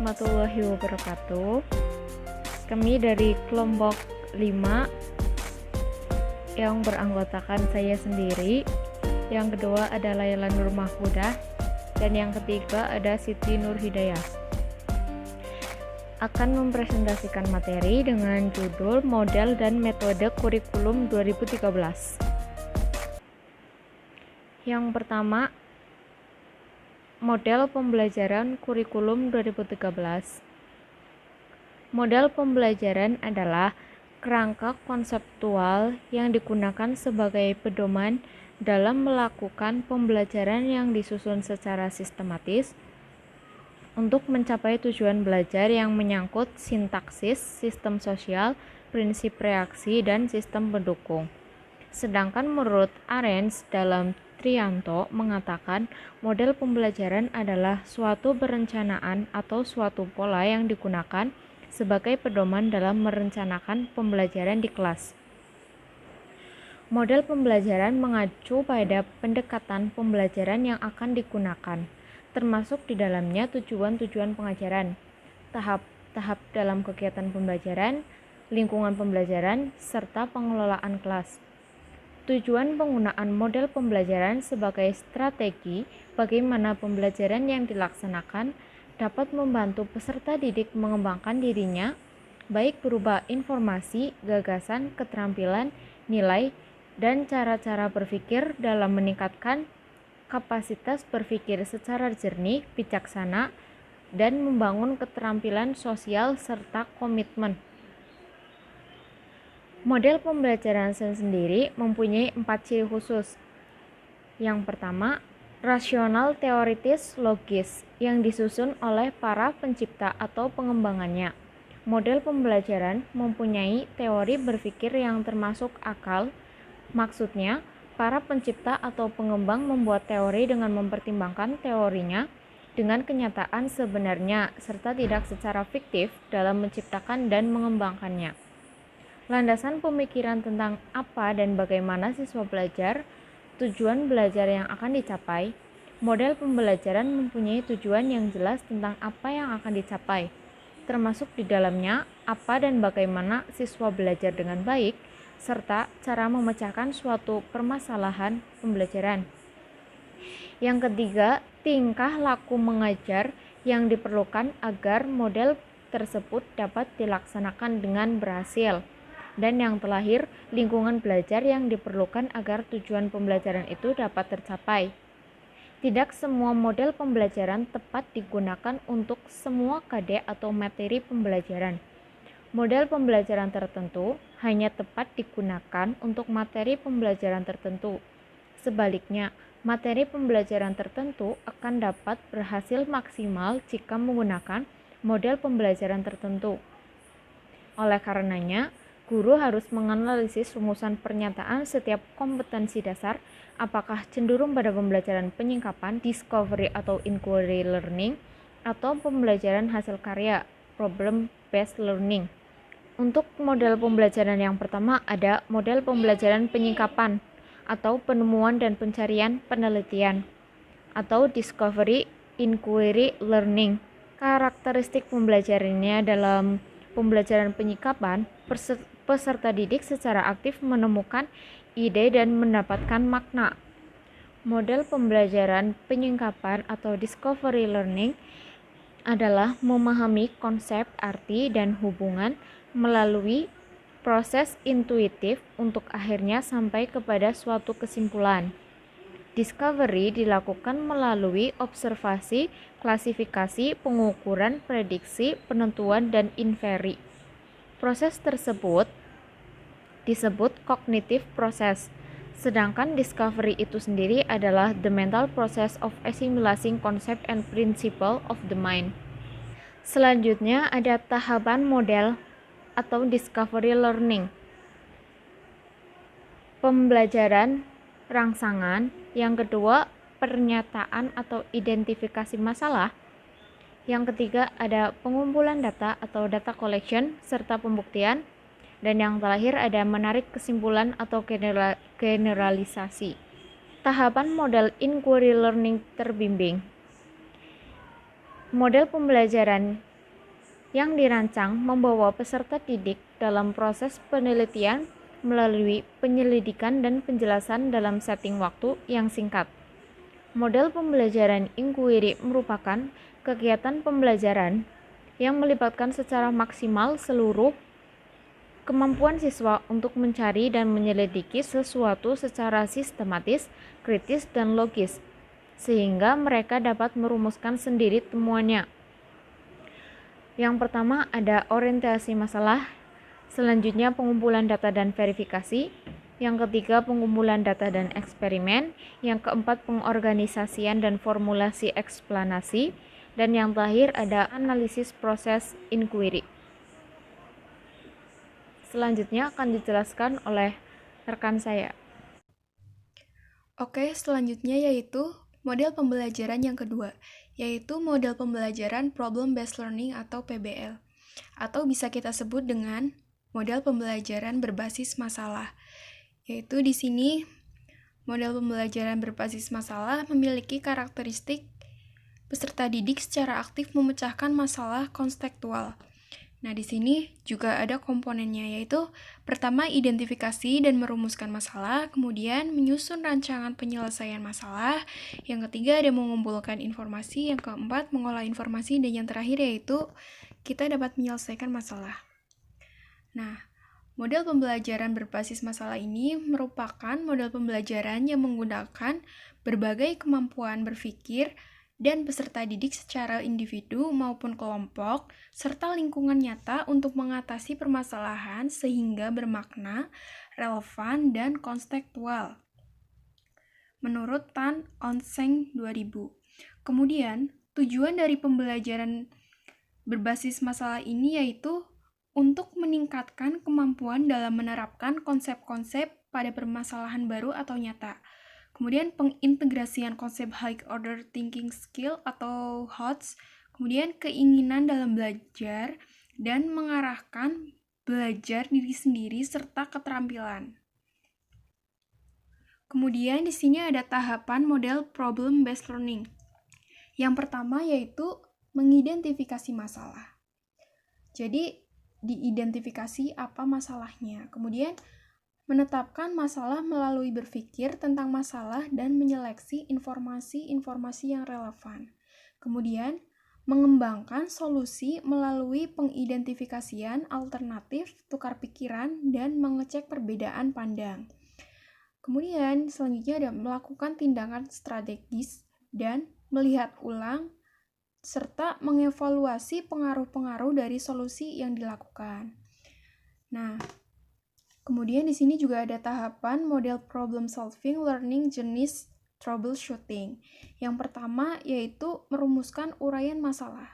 warahmatullahi wabarakatuh. Kami dari kelompok 5 yang beranggotakan saya sendiri. Yang kedua ada Laila Nur Mahfudah, dan yang ketiga ada Siti Nur Hidayah. Akan mempresentasikan materi dengan judul Model dan Metode Kurikulum 2013. Yang pertama, model pembelajaran kurikulum 2013. Model pembelajaran adalah kerangka konseptual yang digunakan sebagai pedoman dalam melakukan pembelajaran yang disusun secara sistematis untuk mencapai tujuan belajar yang menyangkut sintaksis, sistem sosial, prinsip reaksi, dan sistem pendukung. Sedangkan menurut Arens dalam Trianto mengatakan model pembelajaran adalah suatu perencanaan atau suatu pola yang digunakan sebagai pedoman dalam merencanakan pembelajaran di kelas. Model pembelajaran mengacu pada pendekatan pembelajaran yang akan digunakan, termasuk di dalamnya tujuan-tujuan pengajaran, tahap-tahap dalam kegiatan pembelajaran, lingkungan pembelajaran, serta pengelolaan kelas. Tujuan penggunaan model pembelajaran sebagai strategi bagaimana pembelajaran yang dilaksanakan dapat membantu peserta didik mengembangkan dirinya, baik berupa informasi, gagasan, keterampilan, nilai, dan cara-cara berpikir dalam meningkatkan kapasitas berpikir secara jernih, bijaksana, dan membangun keterampilan sosial serta komitmen. Model pembelajaran sendiri mempunyai 4 ciri khusus. Yang pertama, rasional teoritis logis yang disusun oleh para pencipta atau pengembangannya. Model pembelajaran mempunyai teori berpikir yang termasuk akal. Maksudnya, para pencipta atau pengembang membuat teori dengan mempertimbangkan teorinya dengan kenyataan sebenarnya serta tidak secara fiktif dalam menciptakan dan mengembangkannya. Landasan pemikiran tentang apa dan bagaimana siswa belajar, tujuan belajar yang akan dicapai. Model pembelajaran mempunyai tujuan yang jelas tentang apa yang akan dicapai, termasuk di dalamnya apa dan bagaimana siswa belajar dengan baik, serta cara memecahkan suatu permasalahan pembelajaran. Yang ketiga, tingkah laku mengajar yang diperlukan agar model tersebut dapat dilaksanakan dengan berhasil. Dan yang terakhir, lingkungan belajar yang diperlukan agar tujuan pembelajaran itu dapat tercapai. Tidak semua model pembelajaran tepat digunakan untuk semua KD atau materi pembelajaran. Model pembelajaran tertentu hanya tepat digunakan untuk materi pembelajaran tertentu. Sebaliknya, materi pembelajaran tertentu akan dapat berhasil maksimal jika menggunakan model pembelajaran tertentu. Oleh karenanya, guru harus menganalisis rumusan pernyataan setiap kompetensi dasar, apakah cenderung pada pembelajaran penyingkapan, discovery atau inquiry learning, atau pembelajaran hasil karya, problem based learning. Untuk model pembelajaran yang pertama ada model pembelajaran penyingkapan atau penemuan dan pencarian penelitian, atau discovery inquiry learning. Karakteristik pembelajarannya dalam pembelajaran penyingkapan, peserta didik secara aktif menemukan ide dan mendapatkan makna. Model pembelajaran penyingkapan atau discovery learning adalah memahami konsep, arti, dan hubungan melalui proses intuitif untuk akhirnya sampai kepada suatu kesimpulan. Discovery dilakukan melalui observasi, klasifikasi, pengukuran, prediksi, penentuan, dan inferi. Proses tersebut disebut cognitive process, sedangkan discovery itu sendiri adalah the mental process of assimilating concept and principle of the mind. Selanjutnya ada tahapan model atau discovery learning. Pembelajaran rangsangan, yang kedua pernyataan atau identifikasi masalah, yang ketiga ada pengumpulan data atau data collection serta pembuktian, dan yang terakhir ada menarik kesimpulan atau generalisasi. Tahapan model inquiry learning terbimbing. Model pembelajaran yang dirancang membawa peserta didik dalam proses penelitian melalui penyelidikan dan penjelasan dalam setting waktu yang singkat. Model pembelajaran inquiry merupakan kegiatan pembelajaran yang melibatkan secara maksimal seluruh kemampuan siswa untuk mencari dan menyelidiki sesuatu secara sistematis, kritis, dan logis, sehingga mereka dapat merumuskan sendiri temuannya. Yang pertama ada orientasi masalah, selanjutnya pengumpulan data dan verifikasi, yang ketiga pengumpulan data dan eksperimen, yang keempat pengorganisasian dan formulasi eksplanasi, dan yang terakhir ada analisis proses inquiry. Selanjutnya akan dijelaskan oleh rekan saya. Oke, selanjutnya yaitu model pembelajaran yang kedua, yaitu model pembelajaran Problem Based Learning atau PBL, atau bisa kita sebut dengan model pembelajaran berbasis masalah. Yaitu di sini model pembelajaran berbasis masalah memiliki karakteristik peserta didik secara aktif memecahkan masalah konstektual. Nah, di sini juga ada komponennya, yaitu pertama identifikasi dan merumuskan masalah, kemudian menyusun rancangan penyelesaian masalah, yang ketiga ada mengumpulkan informasi, yang keempat mengolah informasi, dan yang terakhir yaitu kita dapat menyelesaikan masalah. Nah, model pembelajaran berbasis masalah ini merupakan model pembelajaran yang menggunakan berbagai kemampuan berpikir dan peserta didik secara individu maupun kelompok, serta lingkungan nyata untuk mengatasi permasalahan sehingga bermakna, relevan, dan kontekstual. Menurut Tan Onseng 2000. Kemudian, tujuan dari pembelajaran berbasis masalah ini yaitu untuk meningkatkan kemampuan dalam menerapkan konsep-konsep pada permasalahan baru atau nyata. Kemudian pengintegrasian konsep High Order Thinking Skill atau HOTS, kemudian keinginan dalam belajar, dan mengarahkan belajar diri sendiri serta keterampilan. Kemudian di sini ada tahapan model Problem Based Learning. Yang pertama yaitu mengidentifikasi masalah. Jadi diidentifikasi apa masalahnya. Kemudian menetapkan masalah melalui berpikir tentang masalah dan menyeleksi informasi-informasi yang relevan. Kemudian, mengembangkan solusi melalui pengidentifikasian alternatif, tukar pikiran, dan mengecek perbedaan pandang. Kemudian, selanjutnya ada melakukan tindakan strategis dan melihat ulang serta mengevaluasi pengaruh-pengaruh dari solusi yang dilakukan. Nah, kemudian di sini juga ada tahapan model problem solving learning jenis troubleshooting. Yang pertama yaitu merumuskan uraian masalah.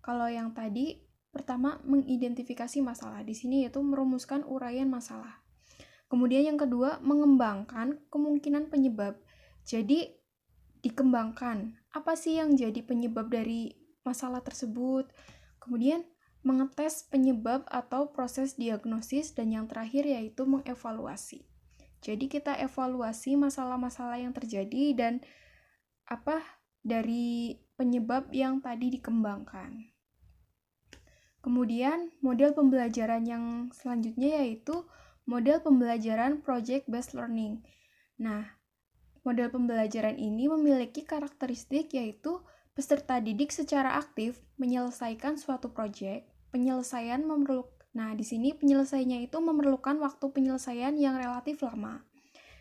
Kalau yang tadi pertama mengidentifikasi masalah, di sini yaitu merumuskan uraian masalah. Kemudian yang kedua mengembangkan kemungkinan penyebab. Jadi dikembangkan apa sih yang jadi penyebab dari masalah tersebut. Kemudian mengetes penyebab atau proses diagnosis, dan yang terakhir yaitu mengevaluasi. Jadi kita evaluasi masalah-masalah yang terjadi dan apa dari penyebab yang tadi dikembangkan. Kemudian model pembelajaran yang selanjutnya yaitu model pembelajaran project based learning. Nah, model pembelajaran ini memiliki karakteristik yaitu peserta didik secara aktif menyelesaikan suatu proyek. Nah, di sini penyelesaiannya itu memerlukan waktu penyelesaian yang relatif lama.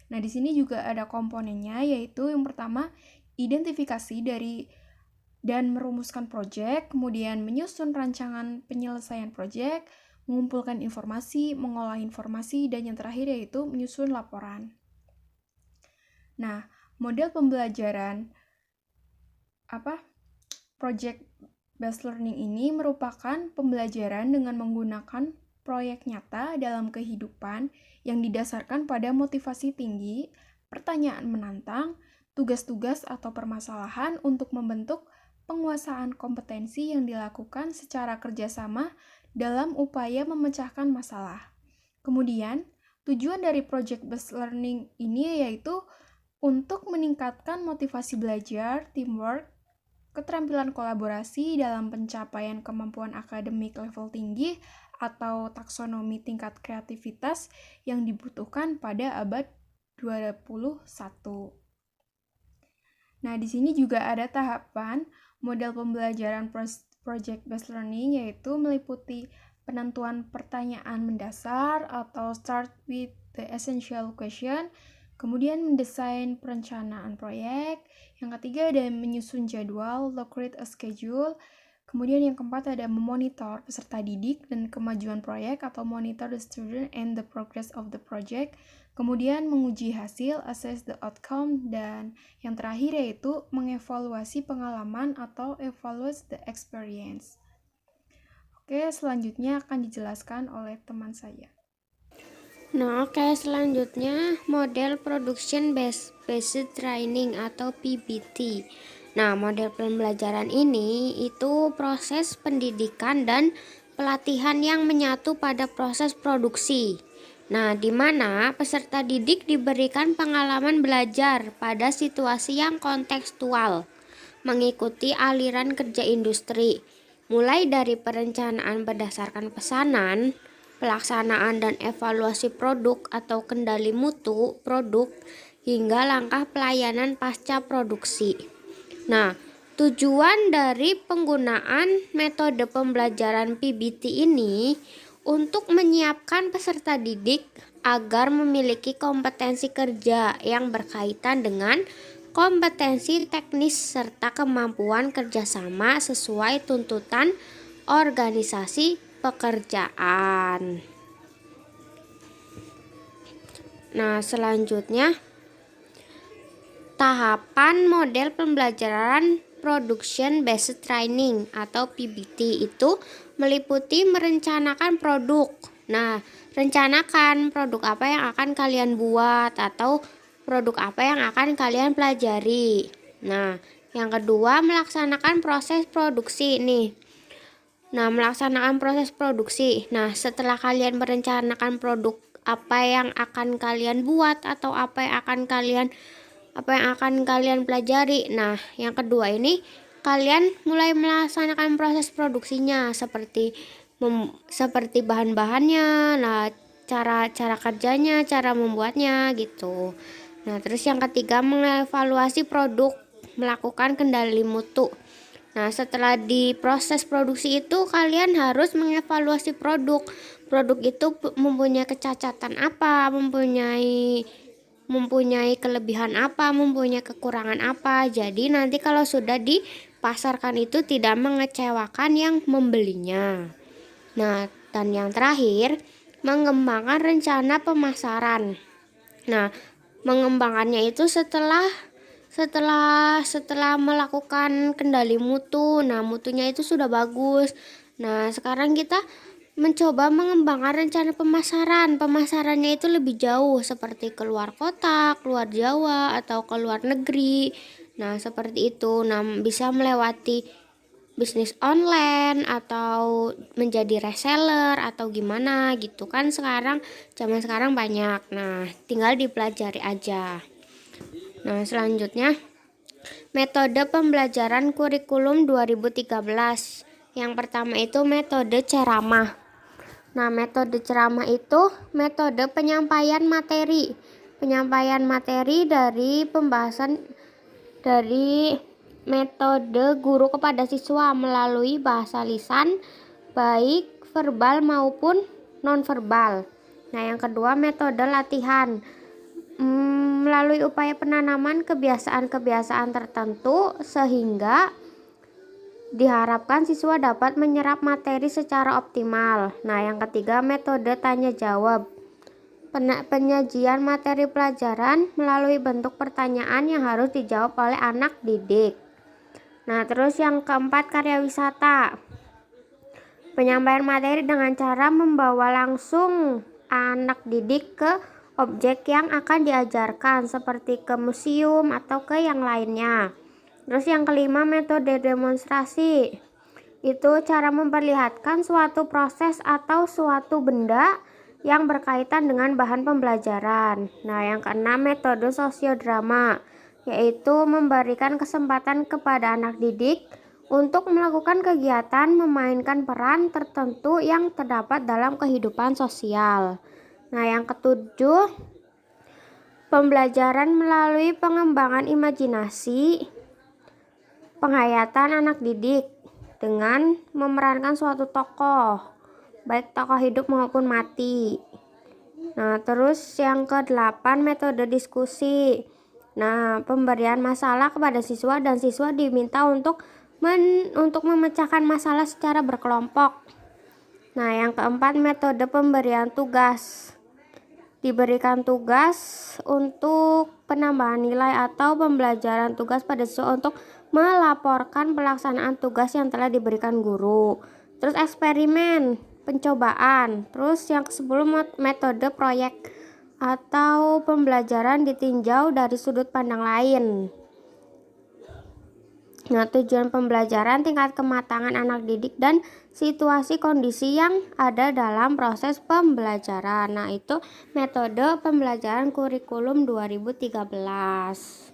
Nah, di sini juga ada komponennya, yaitu yang pertama, identifikasi dari dan merumuskan proyek, kemudian menyusun rancangan penyelesaian proyek, mengumpulkan informasi, mengolah informasi, dan yang terakhir yaitu menyusun laporan. Nah, model pembelajaran project based learning ini merupakan pembelajaran dengan menggunakan proyek nyata dalam kehidupan yang didasarkan pada motivasi tinggi, pertanyaan menantang, tugas-tugas atau permasalahan untuk membentuk penguasaan kompetensi yang dilakukan secara kerjasama dalam upaya memecahkan masalah. Kemudian, tujuan dari project based learning ini yaitu untuk meningkatkan motivasi belajar, teamwork, keterampilan kolaborasi dalam pencapaian kemampuan akademik level tinggi, atau taksonomi tingkat kreativitas yang dibutuhkan pada abad 21. Nah, di sini juga ada tahapan model pembelajaran project based learning, yaitu meliputi penentuan pertanyaan mendasar atau start with the essential question, kemudian mendesain perencanaan proyek, yang ketiga ada menyusun jadwal, create a schedule, kemudian yang keempat ada memonitor peserta didik dan kemajuan proyek atau monitor the student and the progress of the project, kemudian menguji hasil, assess the outcome, dan yang terakhir yaitu mengevaluasi pengalaman atau evaluate the experience. Oke, selanjutnya akan dijelaskan oleh teman saya. Nah, selanjutnya model production based training atau PBT. Nah, model pembelajaran ini itu proses pendidikan dan pelatihan yang menyatu pada proses produksi. Nah, di mana peserta didik diberikan pengalaman belajar pada situasi yang kontekstual, mengikuti aliran kerja industri, mulai dari perencanaan berdasarkan pesanan, pelaksanaan dan evaluasi produk atau kendali mutu produk, hingga langkah pelayanan pasca produksi. Nah, tujuan dari penggunaan metode pembelajaran PBT ini untuk menyiapkan peserta didik agar memiliki kompetensi kerja yang berkaitan dengan kompetensi teknis serta kemampuan kerjasama sesuai tuntutan organisasi pekerjaan. Nah, selanjutnya tahapan model pembelajaran production based training atau PBT itu meliputi merencanakan produk. Nah, rencanakan produk apa yang akan kalian buat atau produk apa yang akan kalian pelajari. Nah, yang kedua melaksanakan proses produksi nih. Nah, melaksanakan proses produksi. Nah, setelah kalian merencanakan produk apa yang akan kalian buat atau apa yang akan kalian pelajari. Nah, yang kedua ini kalian mulai melaksanakan proses produksinya seperti bahan-bahannya, nah cara kerjanya, cara membuatnya gitu. Nah, terus yang ketiga mengevaluasi produk, melakukan kendali mutu. Nah, setelah di proses produksi itu kalian harus mengevaluasi produk. Produk itu mempunyai kecacatan apa, mempunyai kelebihan apa, mempunyai kekurangan apa. Jadi nanti kalau sudah dipasarkan itu tidak mengecewakan yang membelinya. Nah, dan yang terakhir mengembangkan rencana pemasaran. Nah, mengembangkannya itu setelah melakukan kendali mutu. Nah, mutunya itu sudah bagus. Nah, sekarang kita mencoba mengembangkan rencana pemasaran. Pemasarannya itu lebih jauh seperti keluar kota, keluar Jawa, atau keluar negeri. Nah, seperti itu. Nah, bisa melewati bisnis online atau menjadi reseller atau gimana gitu kan, zaman sekarang banyak. Nah, tinggal dipelajari aja. Nah, selanjutnya metode pembelajaran kurikulum 2013. Yang pertama itu metode ceramah. Nah, metode ceramah itu metode penyampaian materi dari pembahasan dari metode guru kepada siswa melalui bahasa lisan, baik verbal maupun nonverbal. Nah, yang kedua metode latihan, melalui upaya penanaman kebiasaan-kebiasaan tertentu sehingga diharapkan siswa dapat menyerap materi secara optimal. Nah, yang ketiga metode tanya jawab, penyajian materi pelajaran melalui bentuk pertanyaan yang harus dijawab oleh anak didik. Nah, terus yang keempat karya wisata, penyampaian materi dengan cara membawa langsung anak didik ke objek yang akan diajarkan seperti ke museum atau ke yang lainnya. Terus yang kelima metode demonstrasi, itu cara memperlihatkan suatu proses atau suatu benda yang berkaitan dengan bahan pembelajaran. Nah, yang keenam metode sosiodrama. yaitu memberikan kesempatan kepada anak didik untuk melakukan kegiatan memainkan peran tertentu yang terdapat dalam kehidupan sosial. Nah, yang ketujuh, pembelajaran melalui pengembangan imajinasi, penghayatan anak didik dengan memerankan suatu tokoh, baik tokoh hidup maupun mati. Nah, terus yang ke-8, metode diskusi. Nah, pemberian masalah kepada siswa dan siswa diminta untuk memecahkan masalah secara berkelompok. Nah, yang ke-4, metode pemberian tugas. Diberikan tugas untuk penambahan nilai atau pembelajaran tugas pada siswa untuk melaporkan pelaksanaan tugas yang telah diberikan guru. Terus eksperimen, pencobaan. Terus yang ke-10, metode proyek atau pembelajaran ditinjau dari sudut pandang lain. Nah, tujuan pembelajaran, tingkat kematangan anak didik dan situasi kondisi yang ada dalam proses pembelajaran. Nah, itu metode pembelajaran kurikulum 2013.